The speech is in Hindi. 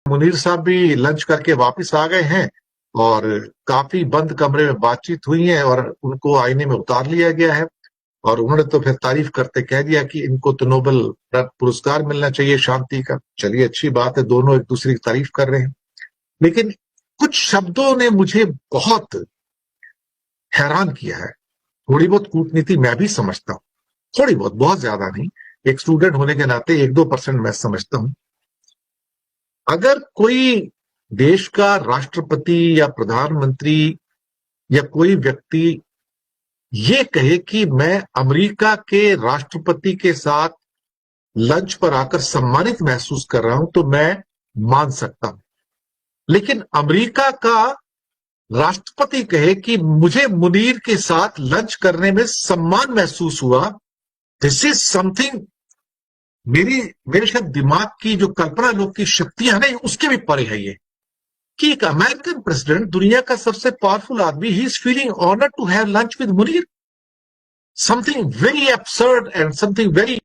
मुनीर साहब भी लंच करके वापस आ गए हैं और काफी बंद कमरे में बातचीत हुई है और उनको आईने में उतार लिया गया है और उन्होंने तो फिर तारीफ करते कह दिया कि इनको तो नोबेल पुरस्कार मिलना चाहिए शांति का। चलिए, अच्छी बात है, दोनों एक दूसरे की तारीफ कर रहे हैं। लेकिन कुछ शब्दों ने मुझे बहुत हैरान किया है। थोड़ी बहुत कूटनीति मैं भी समझता हूं, थोड़ी बहुत, बहुत ज्यादा नहीं। एक स्टूडेंट होने के नाते 1-2% मैं समझता हूं। अगर कोई देश का राष्ट्रपति या प्रधानमंत्री या कोई व्यक्ति ये कहे कि मैं अमेरिका के राष्ट्रपति के साथ लंच पर आकर सम्मानित महसूस कर रहा हूं, तो मैं मान सकता हूं। लेकिन अमेरिका का राष्ट्रपति कहे कि मुझे मुनीर के साथ लंच करने में सम्मान महसूस हुआ, दिस इज समथिंग मेरे शायद दिमाग की जो कल्पना लोग की शक्तियां है ना, उसके भी परे है ये कि एक अमेरिकन प्रेसिडेंट, दुनिया का सबसे पावरफुल आदमी, he is feeling honoured to have lunch with Munir. Something very absurd and something very